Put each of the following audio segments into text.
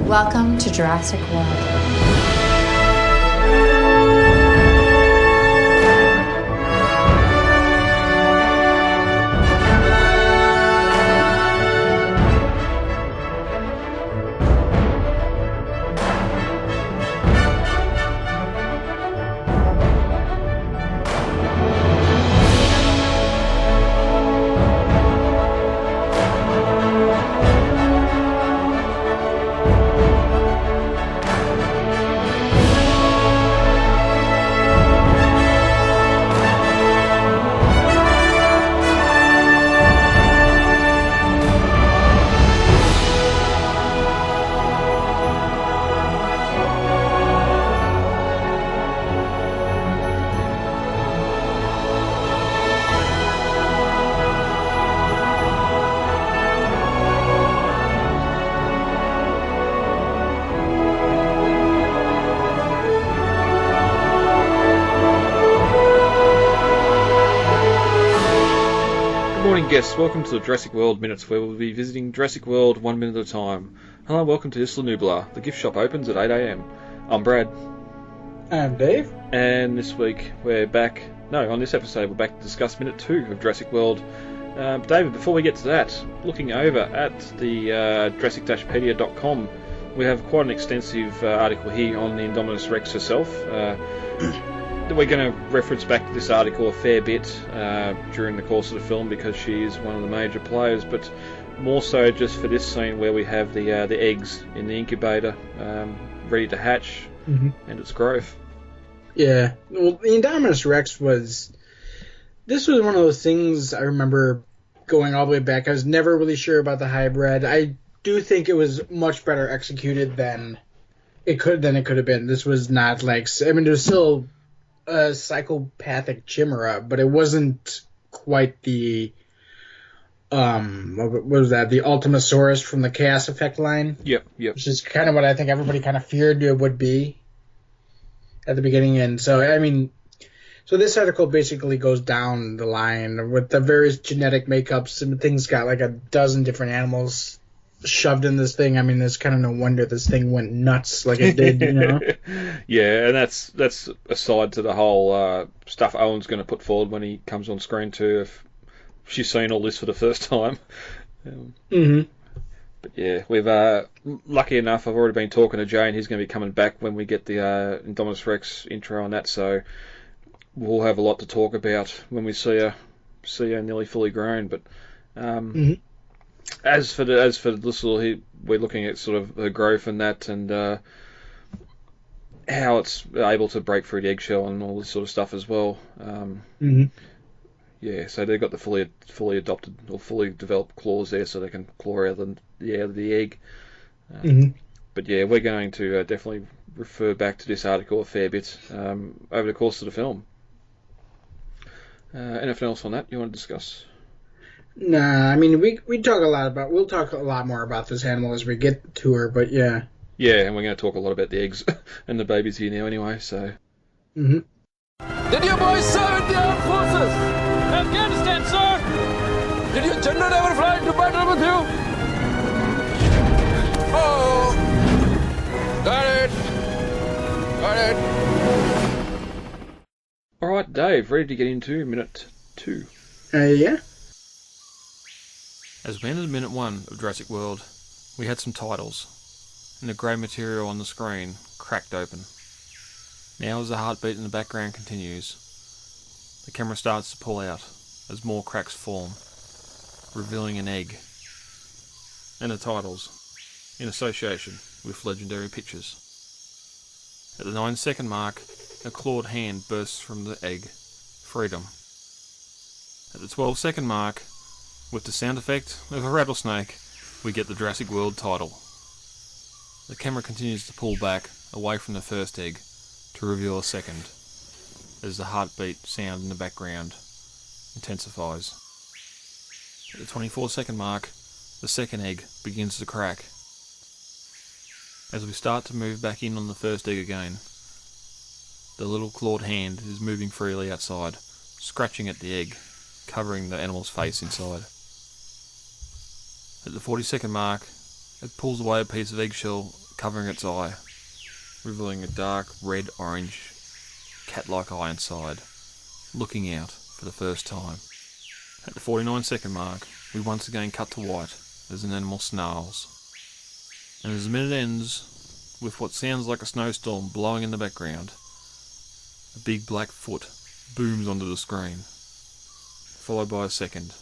Welcome to Jurassic World. Guests, welcome to the Jurassic World Minute, where we'll be visiting Jurassic World 1 minute at a time. Hello, welcome to Isla Nublar. The gift shop opens at 8 a.m. I'm Brad. I'm Dave. And this week on this episode we're back to discuss Minute 2 of Jurassic World. David, before we get to that, looking over at the Jurassic-Pedia.com, we have quite an extensive article here on the Indominus Rex herself. We're going to reference back to this article a fair bit during the course of the film because she is one of the major players, but more so just for this scene where we have the eggs in the incubator ready to hatch and its growth. Yeah, well, the Indominus Rex was one of those things I remember going all the way back. I was never really sure about the hybrid. I do think it was much better executed than it could have been. This was not like, I mean, there's still a psychopathic chimera, but it wasn't quite the what was that? The Ultimasaurus from the Chaos Effect line. Yep. Which is kind of what I think everybody kind of feared it would be at the beginning. And so, I mean, so this article basically goes down the line with the various genetic makeups, and things got like a dozen different animals shoved in this thing. I mean, there's kind of no wonder this thing went nuts like it did, you know? Yeah, and that's aside to the whole stuff Owen's going to put forward when he comes on screen too, if she's seen all this for the first time. But yeah, we've lucky enough, I've already been talking to Jay, and he's going to be coming back when we get the Indominus Rex intro on that, so we'll have a lot to talk about when we see her nearly fully grown. But As for this little, we're looking at sort of her growth and that, and how it's able to break through the eggshell and all this sort of stuff as well. Yeah, so they've got the fully adopted or fully developed claws there, so they can claw out of the egg. But yeah, we're going to definitely refer back to this article a fair bit over the course of the film. Anything else on that you want to discuss? Nah, I mean, we'll talk a lot more about this animal as we get to her, but yeah. Yeah, and we're going to talk a lot about the eggs and the babies here now anyway, so. Did you boys serve in the armed forces? Afghanistan, sir! Did your general ever fly into battle with you? Oh! Got it! Alright, Dave, ready to get into Minute 2. Yeah. As we ended Minute 1 of Jurassic World, we had some titles, and the grey material on the screen cracked open. Now as the heartbeat in the background continues, the camera starts to pull out as more cracks form, revealing an egg, and the titles, in association with legendary pictures. At the 9-second mark, a clawed hand bursts from the egg, Freedom. At the 12-second mark, with the sound effect of a rattlesnake, we get the Jurassic World title. The camera continues to pull back away from the first egg to reveal a second, as the heartbeat sound in the background intensifies. At the 24-second mark, the second egg begins to crack. As we start to move back in on the first egg again, the little clawed hand is moving freely outside, scratching at the egg, covering the animal's face inside. At the 40-second mark, it pulls away a piece of eggshell covering its eye, revealing a dark red-orange cat-like eye inside, looking out for the first time. At the 49-second mark, we once again cut to white as an animal snarls. And as the minute ends with what sounds like a snowstorm blowing in the background, a big black foot booms onto the screen, followed by a second,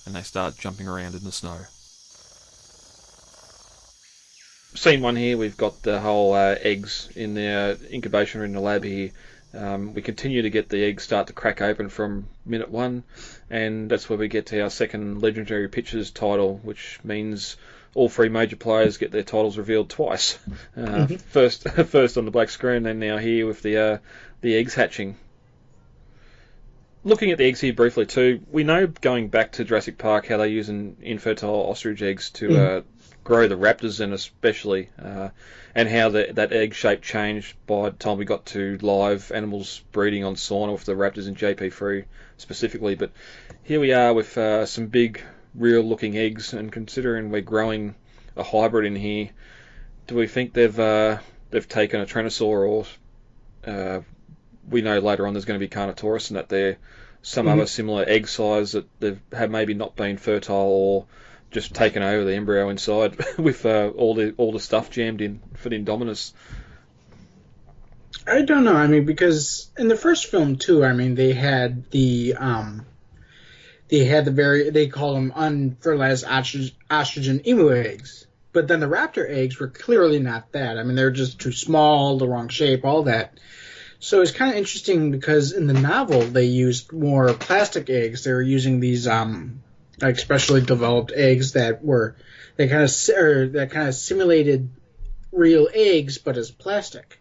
and they start jumping around in the snow. Scene 1 here, we've got the whole eggs in the incubation room in the lab here. We continue to get the eggs start to crack open from minute 1, and that's where we get to our second Legendary Pictures title, which means all 3 major players get their titles revealed twice. First on the black screen, and now here with the eggs hatching. Looking at the eggs here briefly too, we know going back to Jurassic Park how they use infertile ostrich eggs to grow the raptors, and especially and how that egg shape changed by the time we got to live animals breeding on sauna with the raptors in JP3 specifically. But here we are with some big real looking eggs, and considering we're growing a hybrid in here, do we think they've taken a Tyrannosaur, or we know later on there's going to be Carnotaurus, and that they're some other similar egg size that they have maybe not been fertile, or just taken over the embryo inside with all the stuff jammed in for the Indominus? I don't know. I mean, because in the first film too, I mean, they had they call them unfertilized ostrichen emu eggs. But then the raptor eggs were clearly not that. I mean, they're just too small, the wrong shape, all that. So it's kind of interesting because in the novel they used more plastic eggs. They were using these like specially developed eggs that kind of simulated real eggs, but as plastic.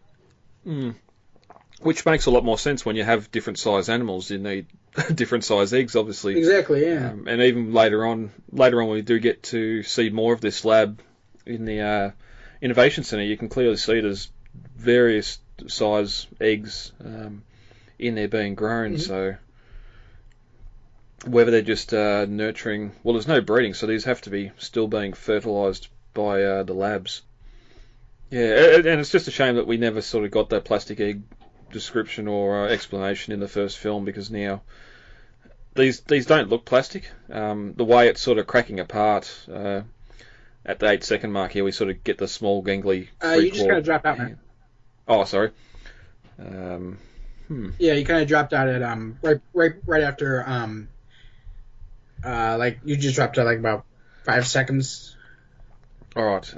Which makes a lot more sense when you have different size animals. You need different size eggs, obviously. Exactly, yeah. And even later on, we do get to see more of this lab in the Innovation Centre. You can clearly see there's various size eggs in there being grown. So whether they're just nurturing, well, there's no breeding, so these have to be still being fertilised by the labs. Yeah, and it's just a shame that we never sort of got that plastic egg description or explanation in the first film, because now these don't look plastic. The way it's sort of cracking apart at the 8-second mark here, we sort of get the small gangly. You just kind of dropped out, man. Oh, sorry. Yeah, you kind of dropped out at right after like you just dropped out like about 5 seconds. All right.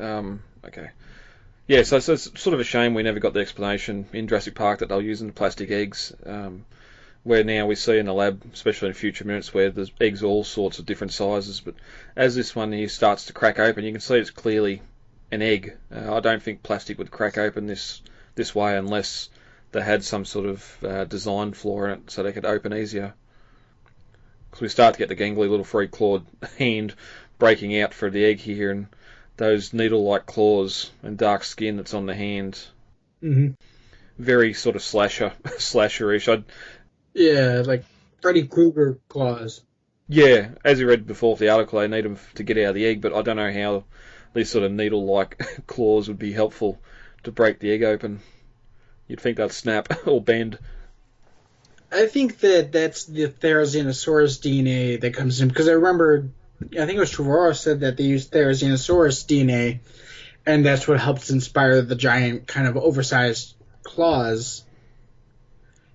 Okay. Yeah, so it's sort of a shame we never got the explanation in Jurassic Park that they're using the plastic eggs, where now we see in the lab, especially in future minutes, where there's eggs all sorts of different sizes. But as this one here starts to crack open, you can see it's clearly an egg. I don't think plastic would crack open this way unless they had some sort of design flaw in it so they could open easier. Because we start to get the gangly little free-clawed hand breaking out for the egg here, and those needle-like claws and dark skin that's on the hand. Very sort of slasher-ish. Yeah, like Freddy Krueger claws. Yeah, as you read before the article, they need them to get out of the egg, but I don't know how these sort of needle-like claws would be helpful to break the egg open. You'd think they'd snap or bend. I think that's the Therizinosaurus DNA that comes in, because I remember, I think it was Trevorrow said that they used Therizinosaurus DNA, and that's what helps inspire the giant kind of oversized claws.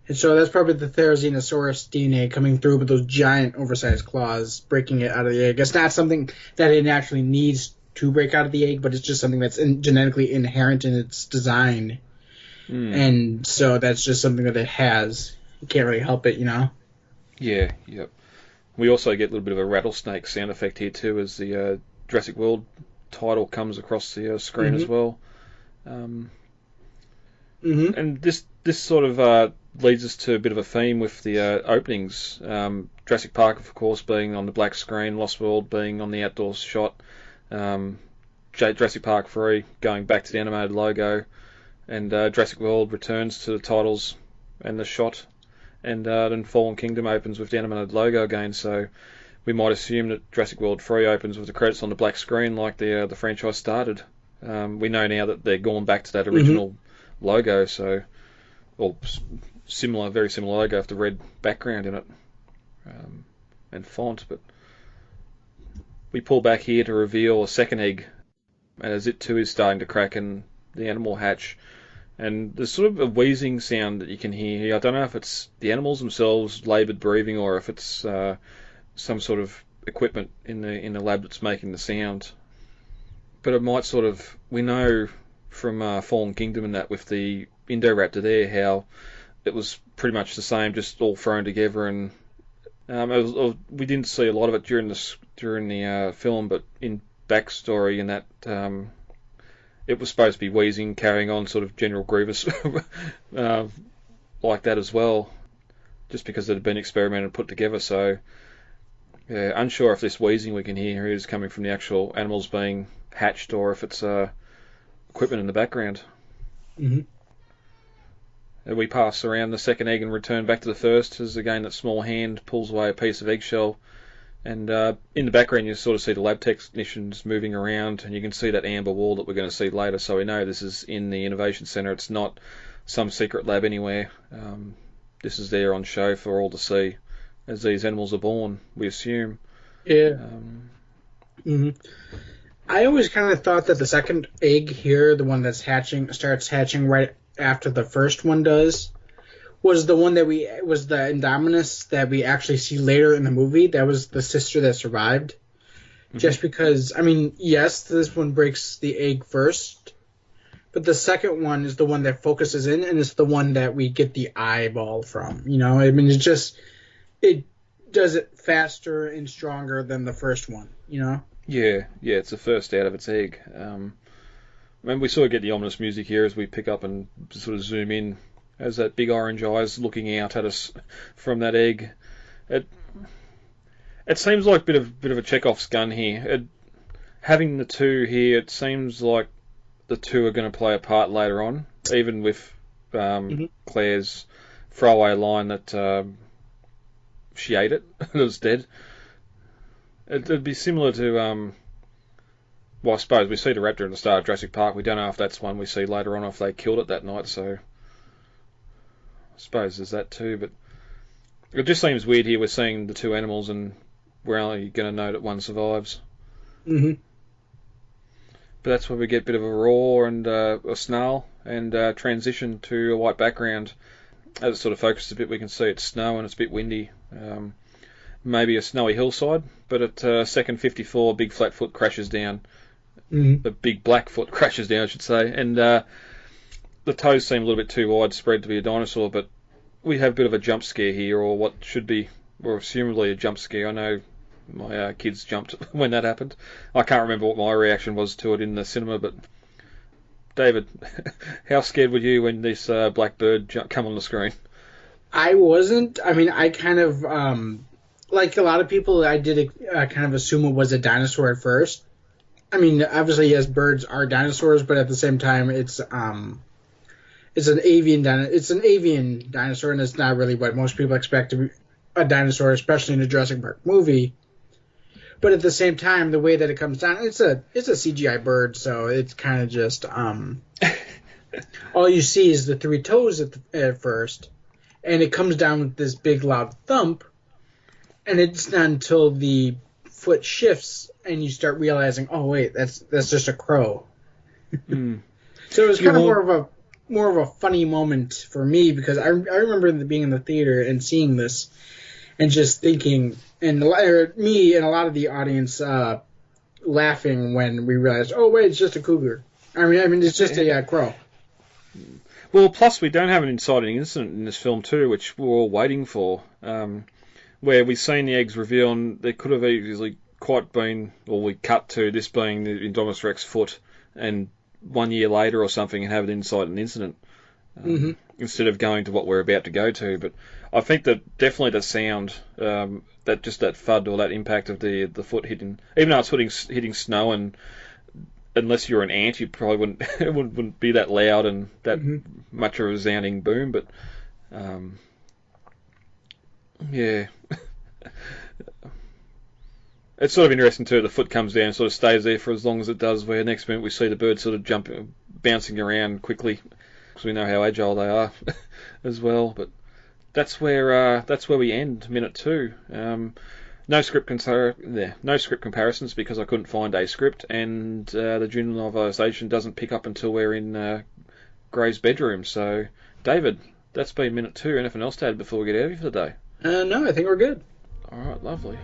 And so that's probably the Therizinosaurus DNA coming through with those giant oversized claws, breaking it out of the egg. It's not something that it naturally needs to break out of the egg, but it's just something that's genetically inherent in its design. And so that's just something that it has. You can't really help it, you know? Yeah, yep. We also get a little bit of a rattlesnake sound effect here too, as the Jurassic World title comes across the screen as well. And this sort of leads us to a bit of a theme with the openings. Jurassic Park, of course, being on the black screen, Lost World being on the outdoors shot, Jurassic Park 3 going back to the animated logo, and Jurassic World returns to the titles and the shot, and then Fallen Kingdom opens with the animated logo again. So we might assume that Jurassic World 3 opens with the credits on the black screen like the franchise started. We know now that they're gone back to that original logo, or similar, very similar logo with the red background in it, and font. But we pull back here to reveal a second egg, as it too is starting to crack and the animal hatch. And there's sort of a wheezing sound that you can hear here. I don't know if it's the animals themselves laboured breathing or if it's some sort of equipment in the lab that's making the sound. But it might sort of, we know from Fallen Kingdom and that with the Indoraptor there how it was pretty much the same, just all thrown together, and we didn't see a lot of it during the film, but in backstory in that it was supposed to be wheezing, carrying on sort of General Grievous like that as well, just because it had been experimented and put together. So yeah, unsure if this wheezing we can hear is coming from the actual animals being hatched or if it's equipment in the background. Mm-hmm. And we pass around the second egg and return back to the first as again that small hand pulls away a piece of eggshell, and in the background you sort of see the lab technicians moving around, and you can see that amber wall that we're going to see later, so we know this is in the Innovation Centre. It's not some secret lab anywhere. This is there on show for all to see as these animals are born, we assume. Yeah. I always kind of thought that the second egg here, the one that's starts hatching right after the first one does, was the one that was the Indominus that we actually see later in the movie. That was the sister that survived. Mm-hmm. Just because, I mean, yes, this one breaks the egg first, but the second one is the one that focuses in, and it's the one that we get the eyeball from. You know, I mean, it does it faster and stronger than the first one, you know? Yeah, it's the first out of its egg. We sort of get the ominous music here as we pick up and sort of zoom in as that big orange eyes looking out at us from that egg. It seems like a bit of a Chekhov's gun here. Having the two here, it seems like the two are going to play a part later on, even with Claire's throwaway line that she ate it, it was dead. It'd be similar to, well, I suppose we see the raptor at the start of Jurassic Park. We don't know if that's one we see later on, or if they killed it that night, so I suppose there's that too. But it just seems weird here. We're seeing the two animals and we're only going to know that one survives. Mm-hmm. But that's where we get a bit of a roar and a snarl and transition to a white background. As it sort of focuses a bit, we can see it's snow and it's a bit windy. Maybe a snowy hillside, but at second 54, a big flat foot crashes down. Mm-hmm. A big black foot crashes down, I should say. And the toes seem a little bit too widespread to be a dinosaur, but we have a bit of a jump scare here, or what should be, or assumably a jump scare. I know my kids jumped when that happened. I can't remember what my reaction was to it in the cinema, but David, how scared were you when this black bird come on the screen? I wasn't. I mean, I kind of, like a lot of people, I did kind of assume it was a dinosaur at first. I mean, obviously, yes, birds are dinosaurs, but at the same time, it's an avian dinosaur, and it's not really what most people expect to be a dinosaur, especially in a Jurassic Park movie. But at the same time, the way that it comes down, it's a CGI bird, so it's kind of just all you see is the three toes at first, and it comes down with this big loud thump, and it's not until the foot shifts and you start realizing, oh wait, that's just a crow. Mm. So it was kind of more of a funny moment for me, because I remember being in the theater and seeing this and just thinking, and me and a lot of the audience laughing when we realized, oh wait, it's just a cougar. I mean it's just a crow. Well, plus we don't have an inciting incident in this film too, which we're all waiting for, where we've seen the eggs reveal, and there could have easily quite been, or we cut to this being the Indominus Rex foot, and 1 year later or something, and have an inciting incident, instead of going to what we're about to go to. But I think that definitely the sound, that just that thud or that impact of the foot hitting, even though it's hitting snow, and unless you're an ant, you probably wouldn't it wouldn't be that loud and that much of a resounding boom. But yeah, It's sort of interesting too. The foot comes down, sort of stays there for as long as it does. Where next minute we see the bird sort of bouncing around quickly, because we know how agile they are as well. But that's where we end minute 2. No script comparisons because I couldn't find a script, and the junior novelisation doesn't pick up until we're in Gray's bedroom. So, David, that's been minute 2. Anything else to add before we get out of here for the day? No, I think we're good. All right, lovely.